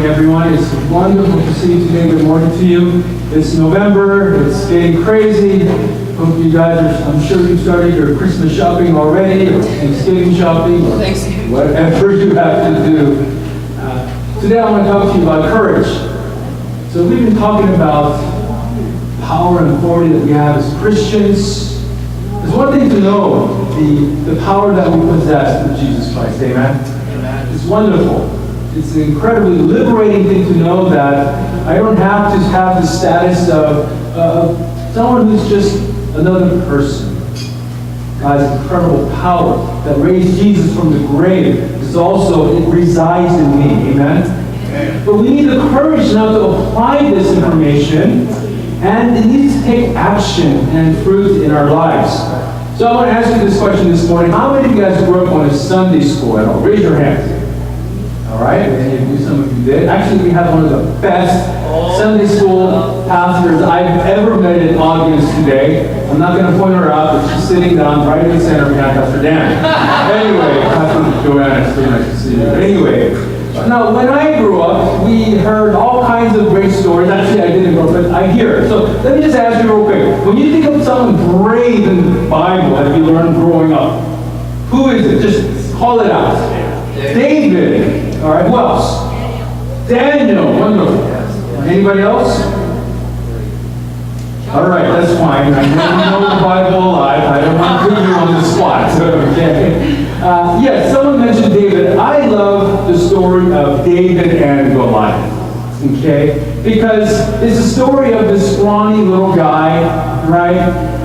everyone. It's wonderful to see you today. Good morning to you. It's November. It's getting crazy. Hope you guys are, I'm sure you've started your Christmas shopping already, or Thanksgiving shopping, or whatever you have to do. Today I want to talk to you about courage. So we've been talking about power and authority that we have as Christians. There's one thing to know, the power that we possess through Jesus Christ. Amen? Amen. It's wonderful. It's an incredibly liberating thing to know that I don't have to have the status of someone who's just another person. God's incredible power that raised Jesus from the grave is also, it resides in me. Amen? But we need the courage now to apply this information, and it needs to take action and fruit in our lives. So I want to ask you this question this morning. How many of you guys grew up on a Sunday school at all? Raise your hands. All right, and some of you did. Actually, we have one of the best Sunday school pastors I've ever met in audience today. I'm not going to point her out, but she's sitting down right in the center behind Pastor Dan. Anyway, Pastor Joanna, it's really nice to see you. Anyway, now when I grew up, we heard all kinds of great stories. Actually, I didn't grow up, but I hear it. So let me just ask you real quick. When you think of someone brave in the Bible that you learned growing up, who is it? Just call it out. David. All right, who else? Daniel. Wonderful. Anybody else? All right, that's fine. I know the Bible alive. I don't want to put you on the spot. Okay. Yes, someone mentioned David. I love the story of David and Goliath. Okay? Because it's a story of this scrawny little guy, right?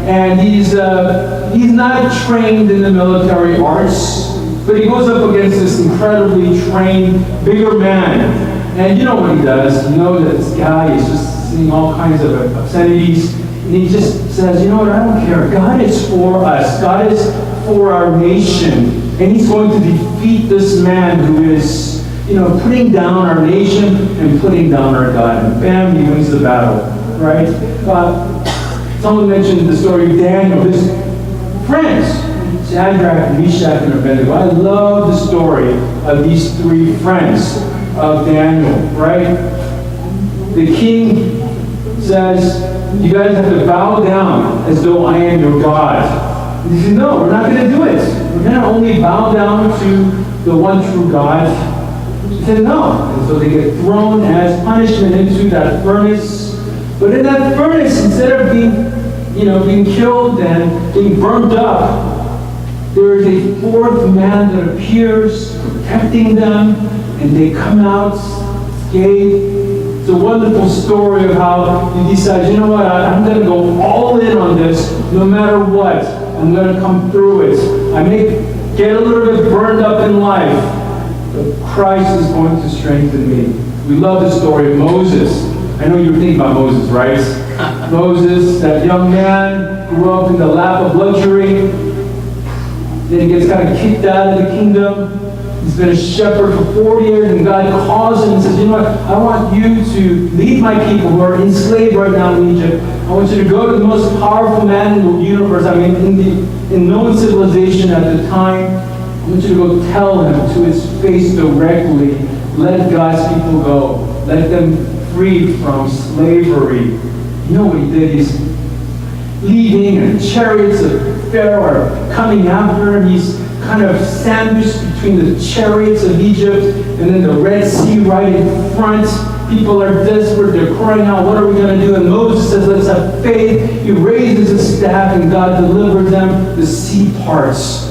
And he's not trained in the military arts. But he goes up against this incredibly trained, bigger man. And you know what he does. You know that this guy is just saying all kinds of obscenities. And he just says, you know what, I don't care. God is for us. God is for our nation. And he's going to defeat this man who is, putting down our nation and putting down our God. And bam, he wins the battle. Right? Someone mentioned the story of Daniel. His friends. Shadrach, Meshach, and Abednego. I love the story of these three friends of Daniel, right? The king says, you guys have to bow down as though I am your God. He said, no, we're not going to do it. We're going to only bow down to the one true God. He said, no. And so they get thrown as punishment into that furnace. But in that furnace, instead of being killed and being burned up, there is a fourth man that appears, protecting them, and they come out scathed. It's a wonderful story of how you decide, you know what, I'm going to go all in on this, no matter what. I'm going to come through it. I may get a little bit burned up in life, but Christ is going to strengthen me. We love the story of Moses. I know you're thinking about Moses, right? Moses, that young man, grew up in the lap of luxury. Then he gets kind of kicked out of the kingdom. He's been a shepherd for 40 years, and God calls him and says, you know what, I want you to lead my people who are enslaved right now in Egypt. I want you to go to the most powerful man in the universe, in known civilization at the time. I want you to go tell him to his face directly, let God's people go. Let them free from slavery. You know what he did? He's leaving, and chariots of Pharaoh are coming after him. He's kind of sandwiched between the chariots of Egypt and then the Red Sea right in front. People are desperate. They're crying out, what are we going to do? And Moses says, let's have faith. He raises his staff and God delivers them. The sea parts.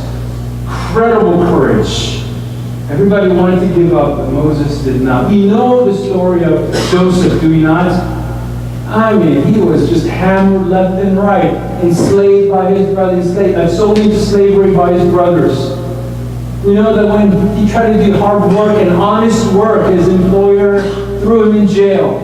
Incredible courage. Everybody wanted to give up, but Moses did not. We know the story of Joseph, do we not? I mean, he was just hammered left and right, enslaved by his brothers, sold into slavery by his brothers. We know that when he tried to do hard work and honest work, his employer threw him in jail.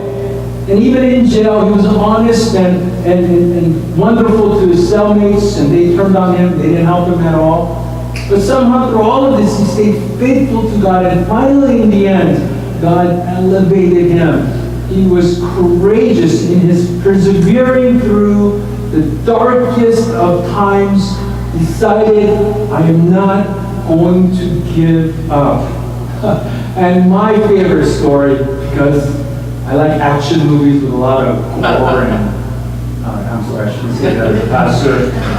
And even in jail, he was honest and wonderful to his cellmates, and they turned on him. They didn't help him at all. But somehow through all of this, he stayed faithful to God, and finally in the end, God elevated him. He was courageous in his persevering through the darkest of times, decided, I am not going to give up. And my favorite story because I like action movies with a lot of gore and I'm sorry, I shouldn't say that as a pastor.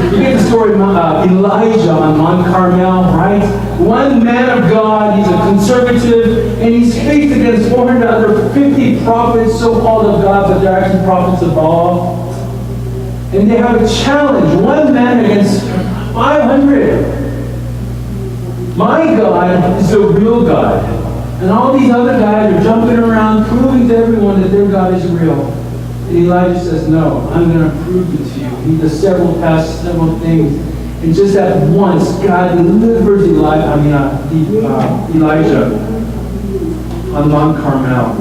You get the story of Elijah on Mount Carmel, right? One man of God, he's a conservative, and he's faced against 400 other 50 prophets, so-called of God, but they're actually prophets of Baal. And they have a challenge, one man against 500. My God is the real God. And all these other guys are jumping around, proving to everyone that their God is real. And Elijah says, no, I'm going to prove it to you. He does several tests, several things. And just at once, God delivers Elijah on Mount Carmel.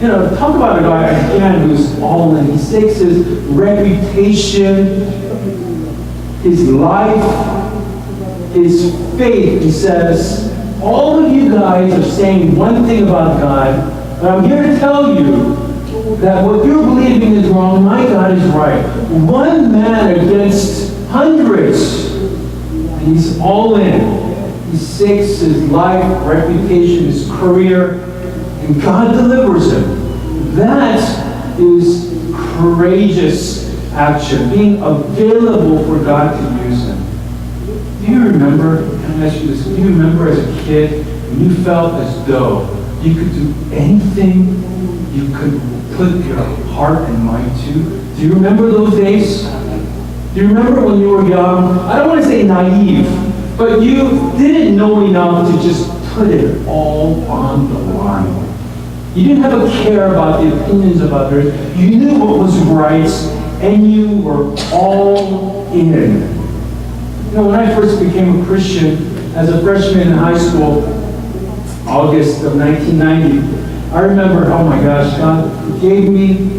You know, talk about a guy, again, who's all in. He stakes his reputation, his life, his faith. He says, all of you guys are saying one thing about God, but I'm here to tell you that what you're believing is wrong, my God is right. One man against hundreds. And he's all in. He stakes his life, reputation, his career, and God delivers him. That is courageous action, being available for God to use him. Do you remember, can I ask you this, do you remember as a kid when you felt as though you could do anything you could put your heart and mind to? Do you remember those days? Do you remember when you were young? I don't want to say naive, but you didn't know enough to just put it all on the line. You didn't have a care about the opinions of others. You knew what was right, and you were all in. You know, when I first became a Christian as a freshman in high school, August of 1990, I remember, oh my gosh, God forgave me.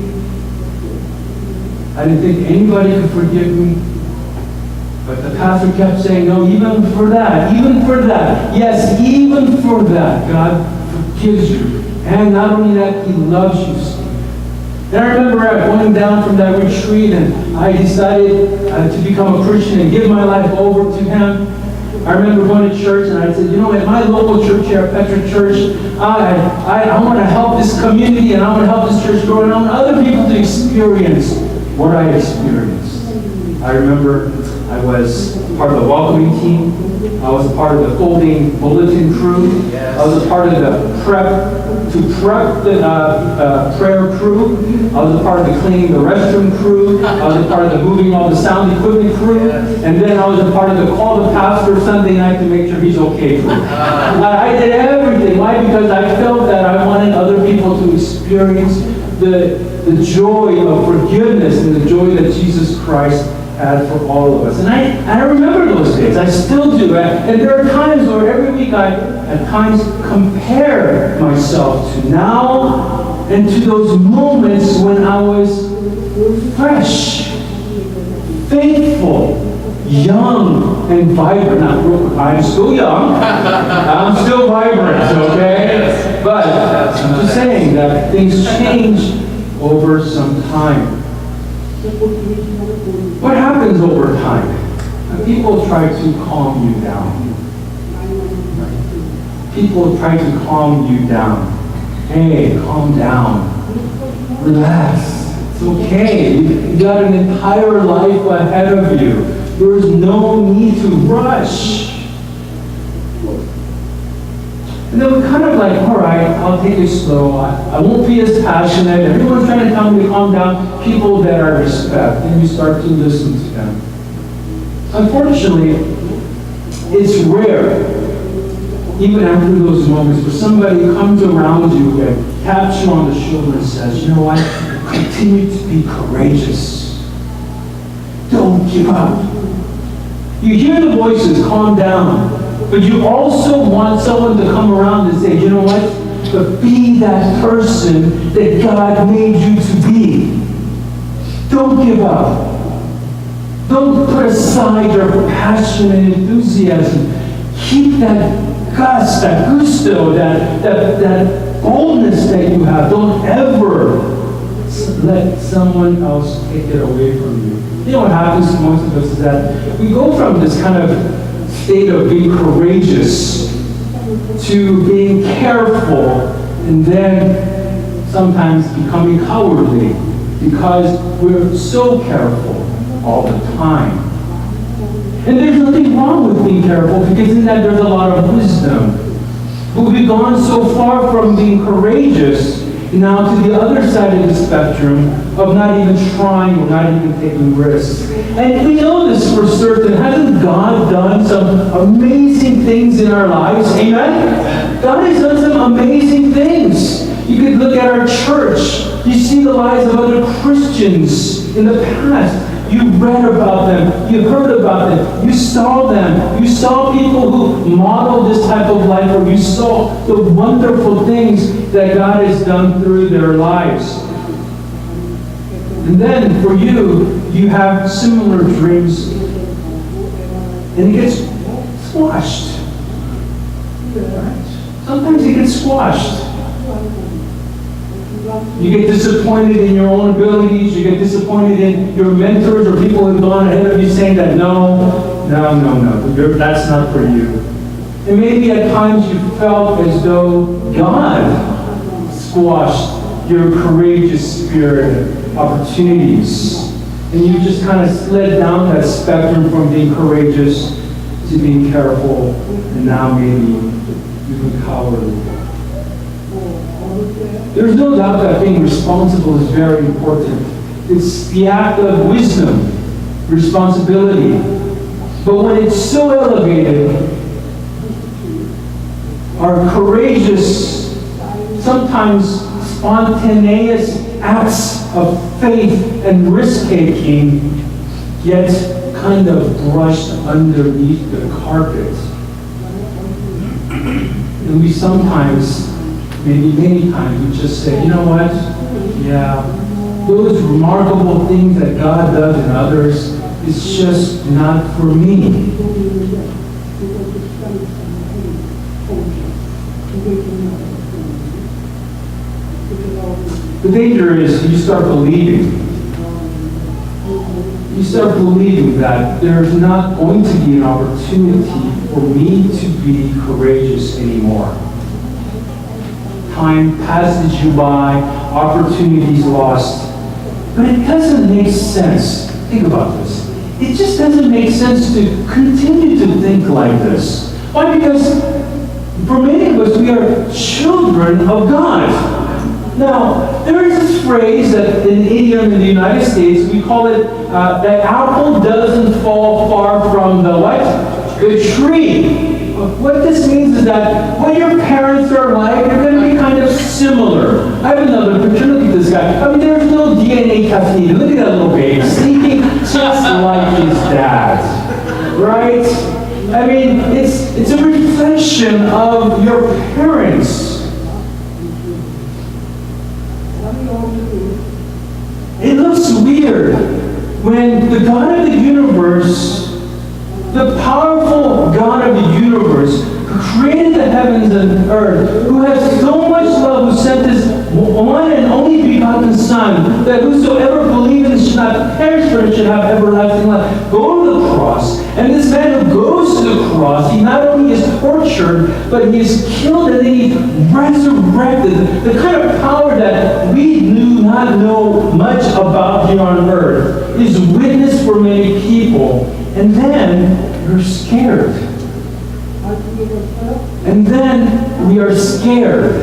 I didn't think anybody could forgive me. But the pastor kept saying, no, even for that, yes, even for that, God forgives you. And not only that, He loves you, Steve. And I remember going down from that retreat, and I decided to become a Christian and give my life over to Him. I remember going to church, and I said, you know, at my local church here, Petra Church, I want to help this community, and I want to help this church grow, and I want other people to experience what I experienced. I remember I was part of the welcoming team. I was a part of the folding bulletin crew. I was a part of the prep the prayer crew. I was a part of the cleaning the restroom crew. I was a part of the moving all the sound equipment crew. And then I was a part of the call the pastor Sunday night to make sure he's okay crew. I did everything. Why? Because I felt that I wanted other people to experience the joy of forgiveness and the joy that Jesus Christ had for all of us. And I remember those days. I still do. And there are times where every week I at times compare myself to now and to those moments when I was fresh, faithful, young, and vibrant. Now, I'm still young. I'm still vibrant, okay? But I'm just saying that things change over some time. What happens over time? People try to calm you down. People try to calm you down. Hey, calm down. Relax. It's okay. You've got an entire life ahead of you. There's no need to rush. And then we're kind of like, all right, I'll take it slow. I won't be as passionate. Everyone's trying to tell me to calm down. People that I respect. And you start to listen to them. Unfortunately, it's rare, even after those moments, where somebody comes around you and taps you on the shoulder and says, you know what? Continue to be courageous. Don't give up. You hear the voices, calm down. But you also want someone to come around and say, you know what? But be that person that God made you to be. Don't give up. Don't put aside your passion and enthusiasm. Keep that gust, that gusto, that boldness that you have. Don't ever let someone else take it away from you. You know what happens to most of us is that we go from this kind of state of being courageous to being careful, and then sometimes becoming cowardly because we're so careful all the time. And there's nothing wrong with being careful, because in that there's a lot of wisdom. But we've gone so far from being courageous now to the other side of the spectrum of not even trying or not even taking risks. And we know this for certain. Hasn't God done some amazing things in our lives? Amen? God has done some amazing things. You could look at our church. You see the lives of other Christians in the past. You read about them. You heard about them. You saw them. You saw people who modeled this type of life, or you saw the wonderful things that God has done through their lives. And then for you, you have similar dreams, and it gets squashed. Sometimes it gets squashed. You get disappointed in your own abilities. You get disappointed in your mentors or people who have gone ahead of you saying that no, that's not for you. And maybe at times you felt as though God squashed your courageous spirit opportunities. And you just kind of slid down that spectrum from being courageous to being careful, and now maybe even cowardly. There's no doubt that being responsible is very important. It's the act of wisdom, responsibility. But when it's so elevated, our courageous, sometimes spontaneous acts of faith and risk-taking get kind of brushed underneath the carpet. And we sometimes, maybe many times, we just say, you know what? Yeah, those remarkable things that God does in others, it's just not for me. The danger is you start believing. You start believing that there's not going to be an opportunity for me to be courageous anymore. Time passes you by, opportunities lost. But it doesn't make sense. Think about this. It just doesn't make sense to continue to think like this. Why? Because for many of us, we are children of God. Now, there is this phrase that an idiom in the United States, we call it, the apple doesn't fall far from the what? The tree. What this means is that when your parents are alive, you're going to be kind of similar. I have another picture. Look at this guy. I mean, there's no DNA testing. Look at that little baby, sleeping just like his dad. Right? I mean, it's a reflection of your parents. It looks weird when the God of the universe, the powerful God of the universe, who created the heavens and earth, who has so much love, who sent his one and only begotten Son, that whosoever believes in him should not perish but should have everlasting life, go to the cross. And this man who goes to the cross, he not only is tortured, but he is killed and then he's resurrected. The kind of power that we do not know much about here on earth is witnessed for many people. And then you're scared. And then we are scared.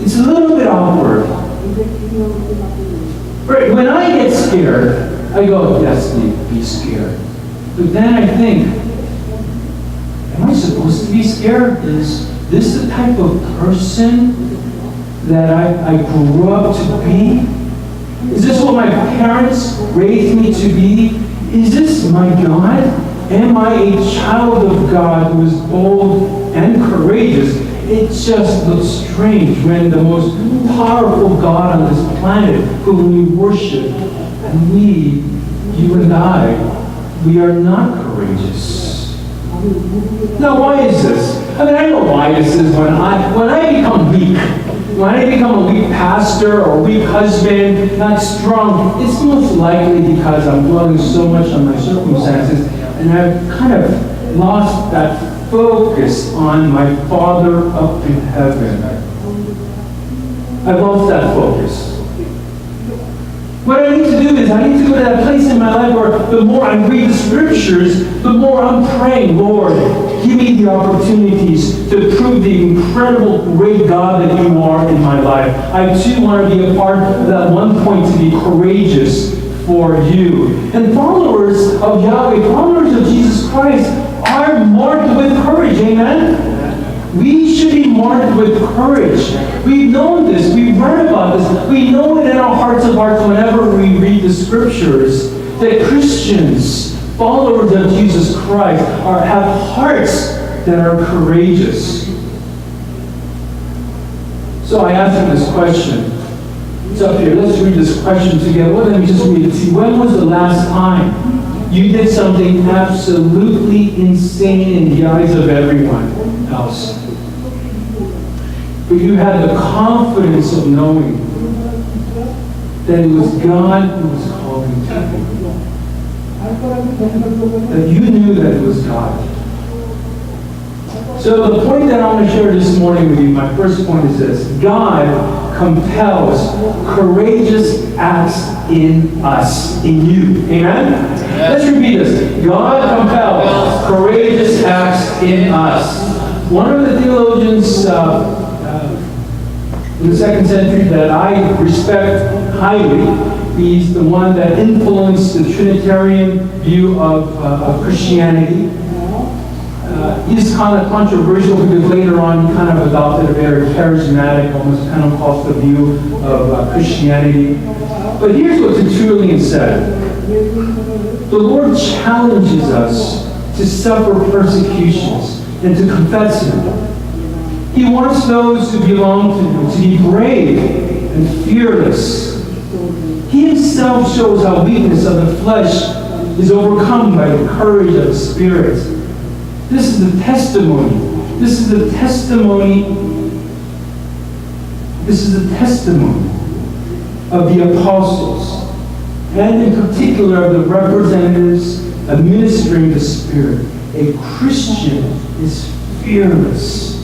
It's a little bit awkward. Right, when I get scared, I go, yes, be scared. But then I think, am I supposed to be scared? Is this the type of person that I grew up to be? Is this what my parents raised me to be? Is this my God? Am I a child of God who is bold and courageous? It just looks strange when the most powerful God on this planet, whom we worship, and we, you and I, we are not courageous. Now, why is this? I mean, I know why this is. When I become weak, when I become a weak pastor or a weak husband, not strong, it's most likely because I'm dwelling so much on my circumstances, and I've kind of lost that focus on my Father up in heaven. I've lost that focus. What I need to do is I need to go to that place in my life where the more I read the scriptures, the more I'm praying, Lord, give me the opportunities to prove the incredible, great God that you are in my life. I too want to be a part of that one point to be courageous for you. And followers of Yahweh, followers of Jesus Christ are marked with courage, amen? We should be marked with courage. We've known this. We've read about this. We know it in our hearts of hearts whenever we read the scriptures that Christians, followers of Jesus Christ, have hearts that are courageous. So I asked him this question. It's up here. Let's read this question together. Well, let me just read it. See, when was the last time you did something absolutely insane in the eyes of everyone else, but you had the confidence of knowing that it was God who was calling you? That you knew that it was God. So the point that I want to share this morning with you, my first point is this. God compels courageous acts in us, in you. Amen? Yes. Let's repeat this. God compels courageous acts in us. One of the theologians in the 2nd century that I respect highly, he's the one that influenced the Trinitarian view of Christianity. He's kind of controversial because later on he kind of adopted a very charismatic, almost Pentecostal view of Christianity. But here's what Tertullian said. The Lord challenges us to suffer persecutions and to confess Him. He wants those who belong to Him to be brave and fearless. He Himself shows how weakness of the flesh is overcome by the courage of the Spirit. This is the testimony. This is the testimony. This is the testimony of the apostles, and in particular of the representatives administering the Spirit. A Christian is fearless.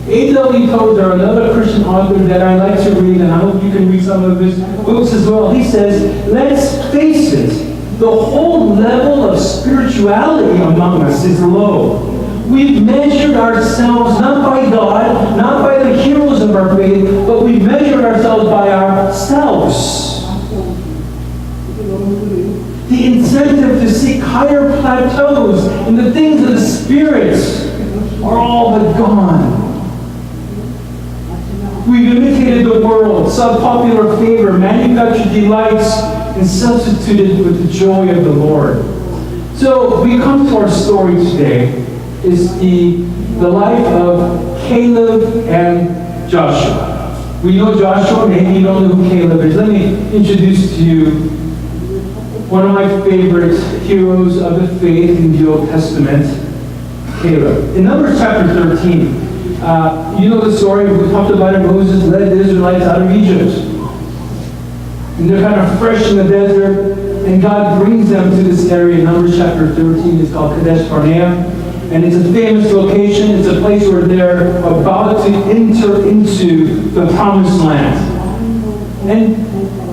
A.W. Tozer, another Christian author that I like to read, and I hope you can read some of his books as well, he says, let's face it, the whole level of spirituality among us is low. We've measured ourselves not by God, not by the heroes of our faith, but we've measured ourselves by ourselves. The incentive to seek higher plateaus in the things of the Spirit are all but gone. We've imitated the world, sought popular favor, manufactured delights, and substituted with the joy of the Lord. So we come to our story today, is the life of Caleb and Joshua. We know Joshua, maybe you don't know who Caleb is. Let me introduce to you one of my favorite heroes of the faith in the Old Testament, Caleb. In Numbers chapter 13, you know the story, we talked about it, Moses led the Israelites out of Egypt. And they're kind of fresh in the desert, and God brings them to this area. Numbers chapter 13 is called Kadesh Barnea, and it's a famous location. It's a place where they're about to enter into the promised land. And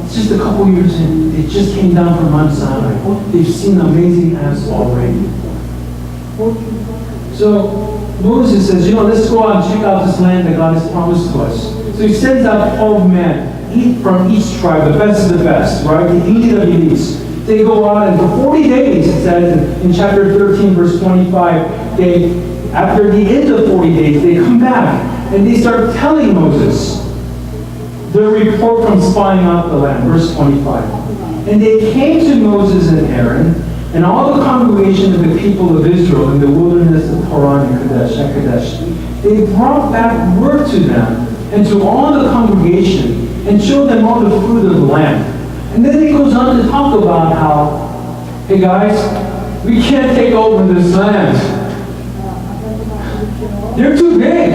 it's just a couple years in. They just came down from Mount Sinai. They've seen amazing acts already. So Moses says, let's go out and check out this land that God has promised to us. So he sends out 12 men, from each tribe, the best of the best, right? The elite of elites. They go out, and for 40 days, it says in chapter 13, verse 25, after the end of 40 days, they come back, and they start telling Moses their report from spying out the land, verse 25. And they came to Moses and Aaron, and all the congregation of the people of Israel in the wilderness of Paran and Kadesh. They brought back word to them and to all the congregation and showed them all the fruit of the land. And then he goes on to talk about how, hey guys, we can't take over this land. They're too big.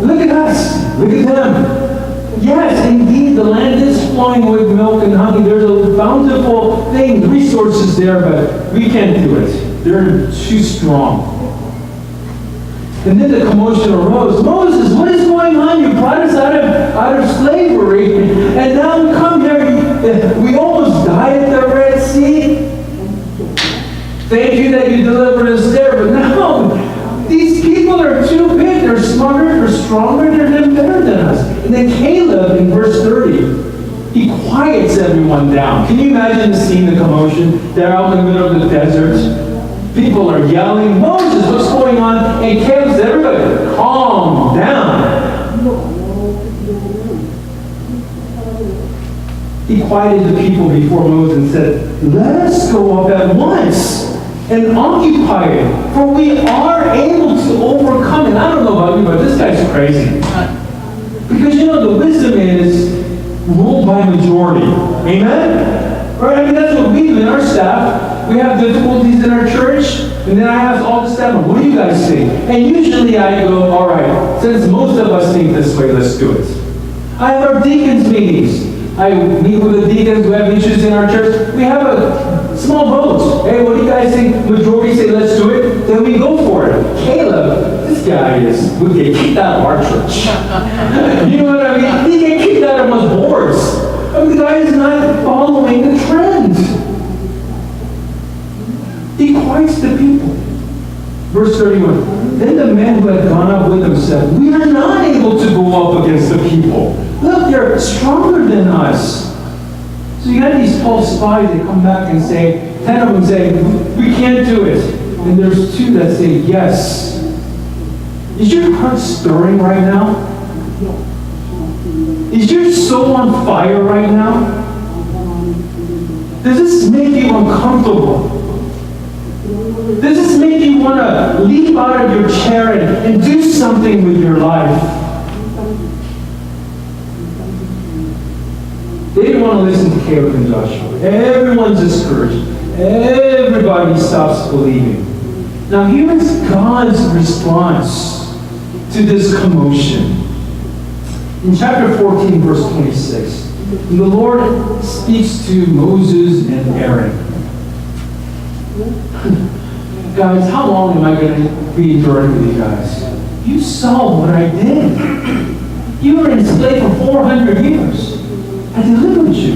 Look at us. Look at them. Yes, indeed, the land is flowing with milk and honey. There's a bountiful thing, resources there, but we can't do it. They're too strong. And then the commotion arose. Moses, what is stronger than them, better than us. And then Caleb, in verse 30, he quiets everyone down. Can you imagine the scene, the commotion? They're out in the middle of the desert. People are yelling, Moses, what's going on? And Caleb said, everybody, calm down. He quieted the people before Moses and said, let us go up at once and occupy it, for we are able to overcome it. I don't know about you, but this guy's crazy. Because you know, the wisdom is ruled by majority. Amen? Right? I mean, that's what we do in our staff. We have difficulties in our church, and then I ask all the staff, what do you guys think? And usually I go, all right, since most of us think this way, let's do it. I have our deacons meetings. I meet with the deacons who have issues in our church. We have a small vote. Hey, what do you guys think? Majority say, let's do it. Then we go for it. Caleb, this guy would get kicked out of our church. You know what I mean? He get kicked out of most boards. I mean, the guy is not following the trend. He quiets the people. Verse 31. Then the men who had gone up with him said, we are not able to go up against the people. Look, they're stronger than us. So you got these 12 spies that come back and say, 10 of them say, we can't do it. And there's 2 that say, yes. Is your heart stirring right now? Is your soul on fire right now? Does this make you uncomfortable? Does this make you want to leap out of your chair and do something with your life? They didn't want to listen to Caleb and Joshua. Everyone's discouraged. Everybody stops believing. Now here is God's response to this commotion. In chapter 14, verse 26, the Lord speaks to Moses and Aaron. Guys, how long am I going to be enduring with you guys? You saw what I did. You were enslaved for 400 years. I delivered you.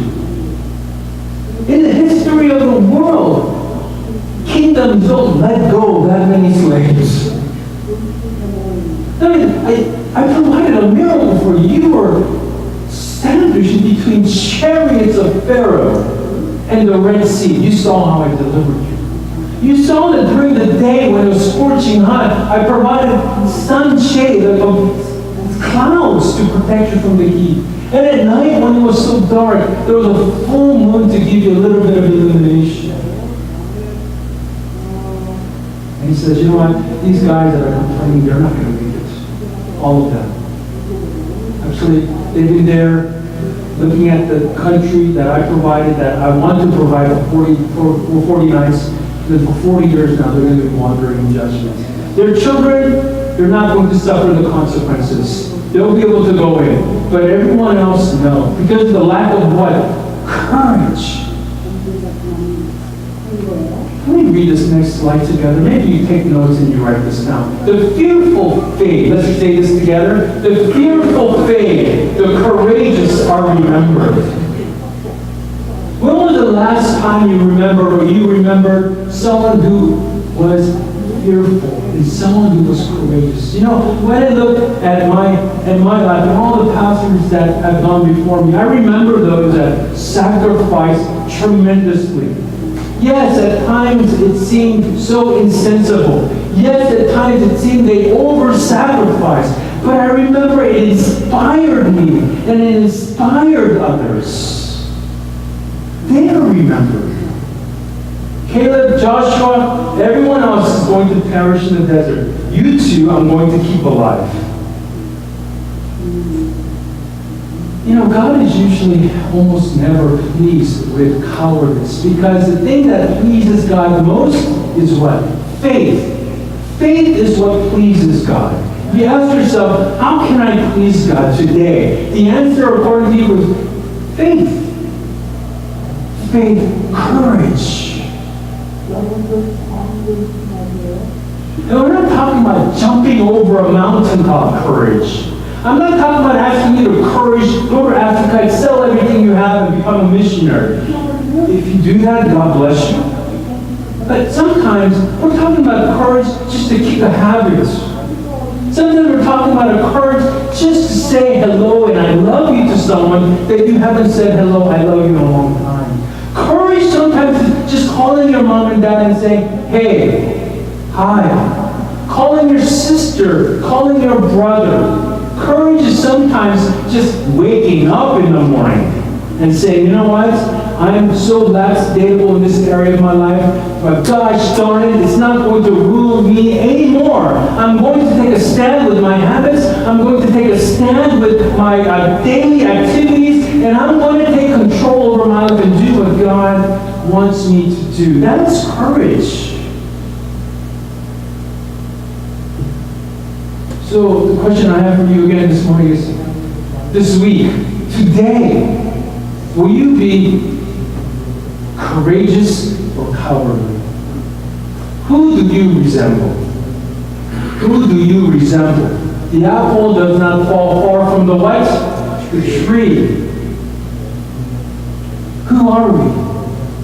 In the history of the world, kingdoms don't let go of that many slaves. I provided a miracle for you. You were sandwiched between chariots of Pharaoh and the Red Sea. You saw how I delivered you. You saw that during the day when it was scorching hot, I provided sunshade of clouds to protect you from the heat. And at night when it was so dark, there was a full moon to give you a little bit of illumination. And he says, you know what? These guys that are complaining, they're not going to make it. All of them. Actually, they've been there looking at the country that I provided, that I want to provide for 40 nights. Then for 40 years now, they're going to be wandering in judgment. Their children, they're not going to suffer the consequences. They'll be able to go in. But everyone else, no. Because of the lack of what? Courage. Let me read this next slide together. Maybe you take notes and you write this down. The fearful faith. Let's say this together. The fearful faith. The courageous are remembered. When was the last time you remembered someone who was fearful and someone who was courageous? You know, when I look at my life and all the pastors that have gone before me, I remember those that sacrificed tremendously. Yes, at times it seemed so insensible. Yes, at times it seemed they over-sacrificed. But I remember it inspired me and it inspired others. They are remembered. Caleb, Joshua, everyone else is going to perish in the desert. You two I'm going to keep alive. You know, God is usually almost never pleased with cowardice, because the thing that pleases God most is what? Faith. Faith is what pleases God. If you ask yourself, how can I please God today? The answer, according to you, is faith. Faith, courage. And we're not talking about jumping over a mountaintop courage. I'm not talking about asking you to courage, go to Africa and sell everything you have and become a missionary. If you do that, God bless you. But sometimes we're talking about courage just to kick a habit. Sometimes we're talking about a courage just to say hello and I love you to someone that you haven't said hello, I love you in a long time. Courage sometimes is just calling your mom and dad and saying, hey, hi. Calling your sister, calling your brother. Courage is sometimes just waking up in the morning and saying, you know what? I'm so lackadaisical in this area of my life, but gosh darn it, it's not going to rule me anymore. I'm going to take a stand with my habits. I'm going to take a stand with my daily activities, and I'm going to take control over my life and do what God wants me to do. That's courage. So the question I have for you again this morning is, this week, today, will you be courageous or cowardly? Who do you resemble? Who do you resemble? The apple does not fall far from the what? The tree. Who are we?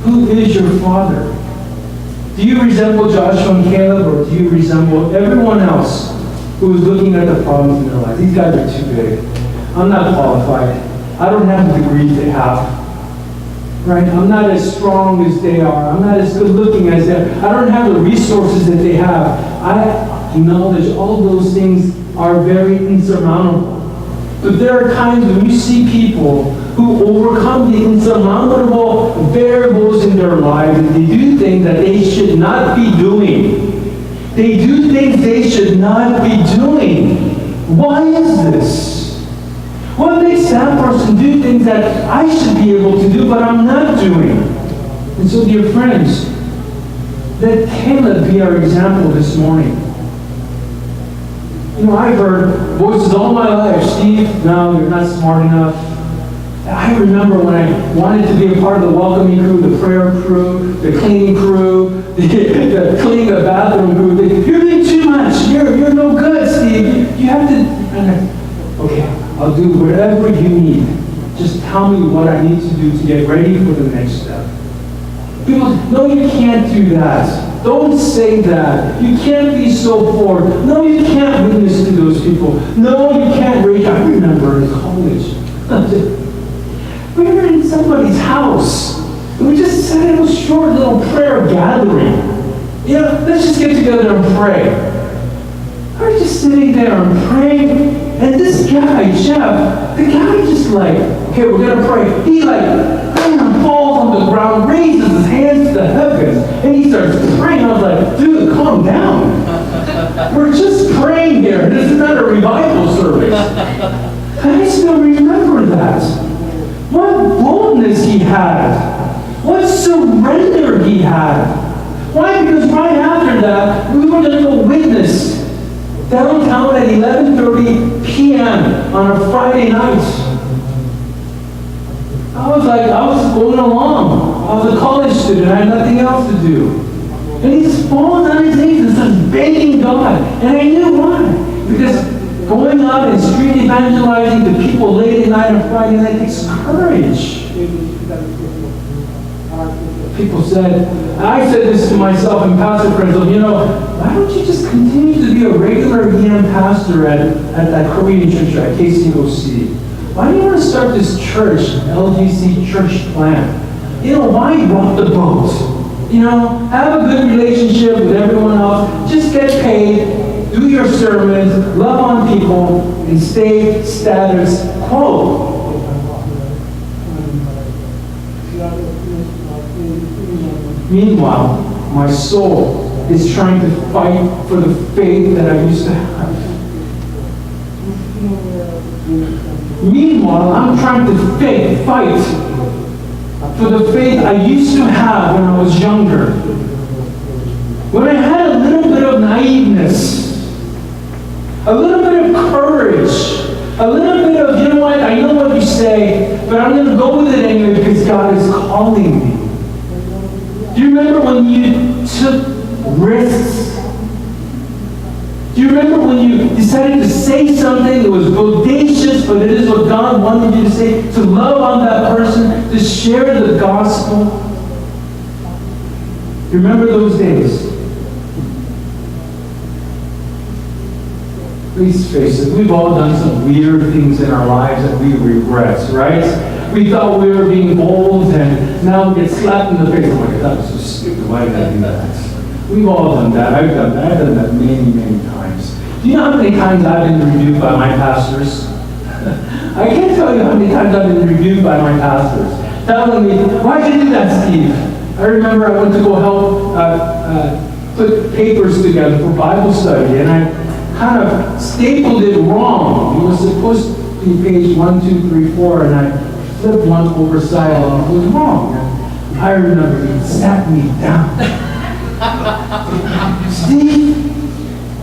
Who is your father? Do you resemble Joshua and Caleb, or do you resemble everyone else who is looking at the problems in their life? These guys are too big. I'm not qualified. I don't have the degrees they have. Right? I'm not as strong as they are. I'm not as good looking as they are. I don't have the resources that they have. I acknowledge all those things are very insurmountable. But there are times when you see people who overcome the insurmountable variables in their lives, and they do things that they should not be doing. They do things they should not be doing. Why is this? What makes that person do things that I should be able to do, but I'm not doing? And so, dear friends, let Caleb be our example this morning. You know, I've heard voices all my life, Steve, no, you're not smart enough. I remember when I wanted to be a part of the welcoming crew, the prayer crew, the cleaning crew, the cleaning the bathroom crew. You're doing too much. You're no good, Steve. You have to. Okay, I'll do whatever you need. Just tell me what I need to do to get ready for the next step. People, no, you can't do that. Don't say that. You can't be so forward. No, you can't witness to those people. No, you can't reach. I remember in college. We were in somebody's house. And we just sat in a short little prayer gathering. You know, let's just get together and pray. We're just sitting there and praying. And this guy, Jeff, the guy just like, okay, we're going to pray. He like, falls on the ground, raises his hands to the heavens, and he starts praying. I was like, dude, calm down. We're just praying here. This is not a revival service. I still remember that. What boldness he had. What surrender he had. Why? Because right after that, we were going to go witness downtown at 11:30 p.m. on a Friday night. I was going along. I was a college student. I had nothing else to do. And he just falls on his knees and starts begging God. And I knew why. Because going out and street evangelizing to people late at night on Friday night takes courage. People said, I said this to myself and pastor friends, you know, why don't you just continue to be a regular EM pastor at that Korean church at KCOC? Why do you want to start this church, LGC church plant? You know, why rock the boat? You know, have a good relationship with everyone else. Just get paid, do your sermons, love on people, and stay status quo. Meanwhile, my soul is trying to fight for the faith that I used to have. Meanwhile, I'm trying to fight for the faith I used to have when I was younger. When I had a little bit of naiveness, a little bit of courage, a little bit of, you know what, I know what you say, but I'm going to go with it anyway because God is calling me. Do you remember when you took risks? Do you remember when you decided to say something that was bodacious, but it is what God wanted you to say, to love on that person, to share the gospel? You remember those days? Please face it, we've all done some weird things in our lives that we regret, right? We thought we were being bold, and now we get slapped in the face. Oh my God, that was so stupid. Why did I do that? We've all done that. I've done that. I've done that many, many times. Do you know how many times I've been rebuked by my pastors? I can't tell you how many times I've been rebuked by my pastors, telling me, why'd you do that, Steve? I remember I went to go help put papers together for Bible study, and I kind of stapled it wrong. It was supposed to be page 1, 2, 3, 4, and I flipped one overside, and it was wrong. And I remember he sat me down. Steve,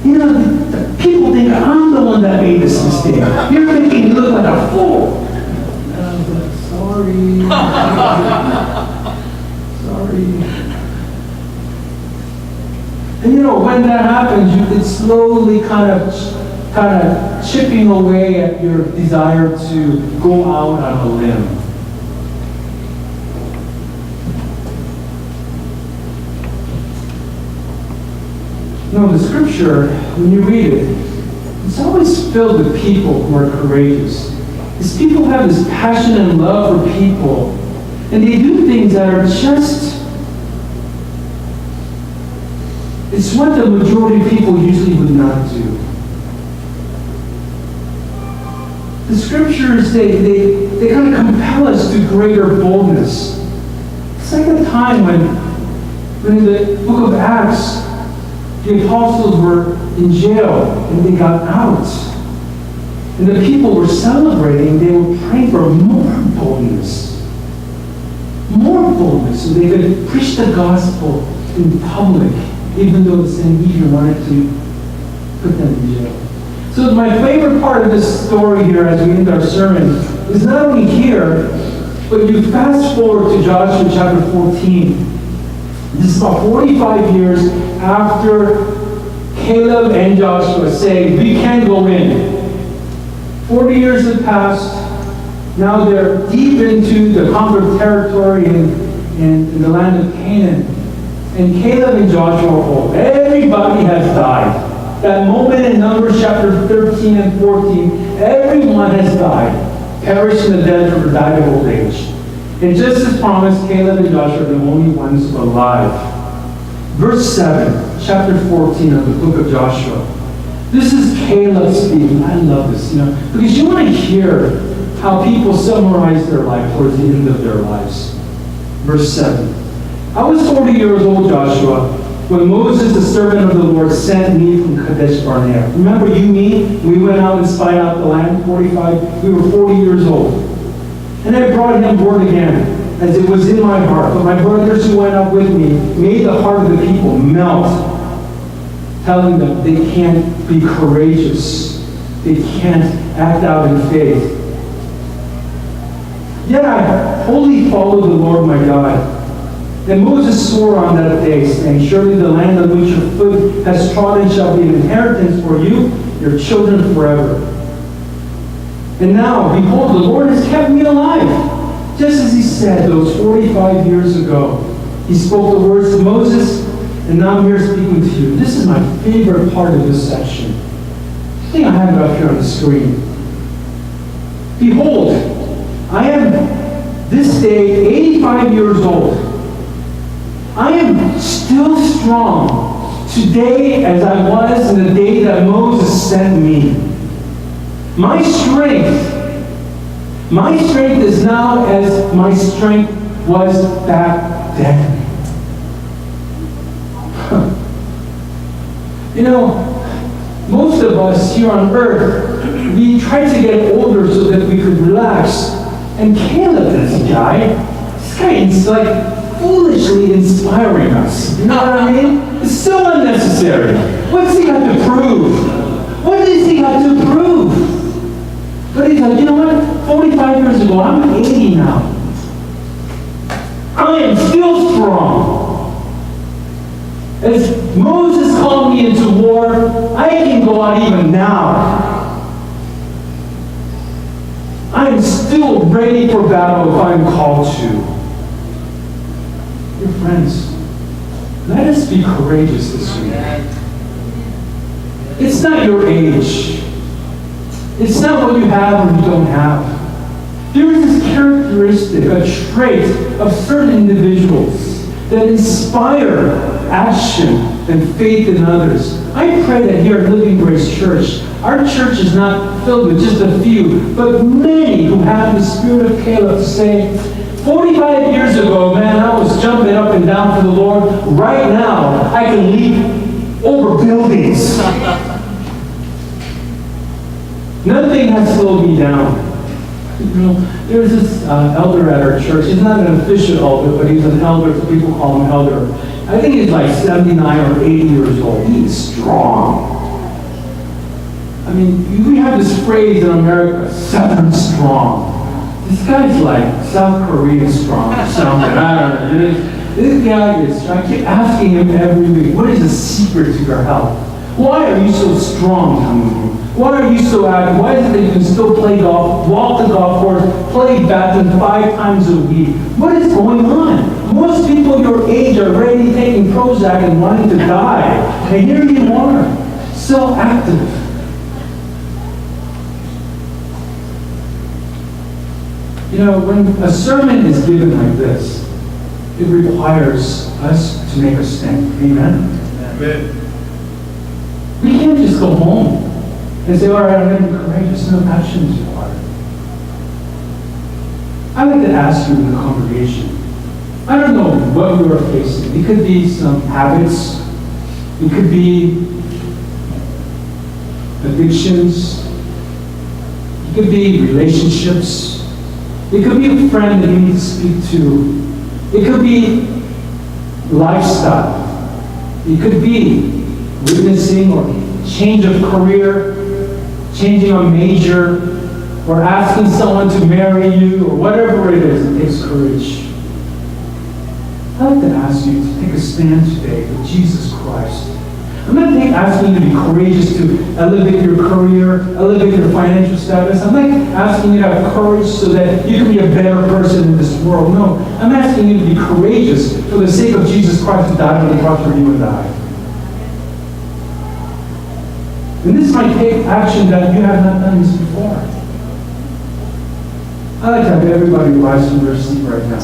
you know, the people think I'm the one that made this mistake. You're making me look like a fool. And I was like, sorry. Sorry. And you know, when that happens, it's slowly kind of chipping away at your desire to go out on a limb. You know, the scripture, when you read it, it's always filled with people who are courageous. These people have this passion and love for people, and they do things that are just, it's what the majority of people usually would not do. The scriptures, they kind of compel us to greater boldness. It's like a time when in the book of Acts, the apostles were in jail and they got out. And the people were celebrating, they were praying for more boldness. More boldness so they could preach the gospel in public, even though the Sanhedrin wanted to put them in jail. So my favorite part of this story here as we end our sermon is not only here, but you fast forward to Joshua chapter 14. This is about 45 years after Caleb and Joshua say, we can go in. 40 years have passed. Now they're deep into the conquered territory in the land of Canaan. And Caleb and Joshua are old. Everybody has died. That moment in Numbers chapter 13 and 14, everyone has died. Perished in the desert or died of old age. And just as promised, Caleb and Joshua are the only ones alive. Verse 7, chapter 14 of the book of Joshua. This is Caleb speaking. I love this, because you want to hear how people summarize their life towards the end of their lives. Verse 7. I was 40 years old, Joshua, when Moses, the servant of the Lord, sent me from Kadesh Barnea. Remember you, me? We went out and spied out the land, 45. We were 40 years old. And I brought him word again, as it was in my heart. But my brothers who went up with me made the heart of the people melt, telling them they can't be courageous. They can't act out in faith. Yet I wholly followed the Lord my God. And Moses swore on that day, saying, surely the land on which your foot has trodden shall be an inheritance for you, your children forever. And now, behold, the Lord has kept me alive, just as he said those 45 years ago. He spoke the words to Moses, and now I'm here speaking to you. This is my favorite part of this section. I think I have it up here on the screen. Behold, I am this day 85 years old. I am still strong today as I was in the day that Moses sent me. My strength is now as my strength was back then. Most of us here on earth, we try to get older so that we could relax. And Caleb, this guy is like foolishly inspiring us. You know what I mean? It's so unnecessary. What's he got to prove? What does he got to prove? But he's like, you know what? 45 years ago, I'm 80 now. I am still strong. As Moses called me into war, I can go out even now. I am still ready for battle if I am called to. Dear friends, let us be courageous this week. It's not your age. It's not what you have or you don't have. There is this characteristic, a trait of certain individuals that inspire action and faith in others. I pray that here at Living Grace Church, our church is not filled with just a few, but many who have the spirit of Caleb to say, 45 years ago, man, I was jumping up and down for the Lord. Right now, I can leap over buildings. Nothing has slowed me down. You know, there's this elder at our church. He's not an official elder, but he's an elder. So people call him elder. I think he's like 79 or 80 years old. He's strong. I mean, we have this phrase in America, Southern strong. This guy's like South Korean strong or something. I don't know. This guy is strong. I keep asking him every week, what is the secret to your health? Why are you so strong, Tommy? Why are you so active? Why is it that you can still play golf, walk the golf course, play badminton 5 times a week? What is going on? Most people your age are already taking Prozac and wanting to die. And here you are, so active. You know, when a sermon is given like this, it requires us to make a stand. Amen? Amen. We can't just go home and say, all right, I'm going to be courageous. No, action is required. I'd like to ask you in the congregation, I don't know what you are facing. It could be some habits. It could be addictions. It could be relationships. It could be a friend that you need to speak to. It could be lifestyle. It could be witnessing or change of career, changing a major, or asking someone to marry you, or whatever it is. It takes courage. I'd like to ask you to take a stand today for Jesus Christ. I'm not asking you to be courageous to elevate your career, elevate your financial status. I'm not asking you to have courage so that you can be a better person in this world. No, I'm asking you to be courageous for the sake of Jesus Christ who died on the cross for you and I. And this might take action that you have not done this before. I'd like to have everybody rise from their seat right now.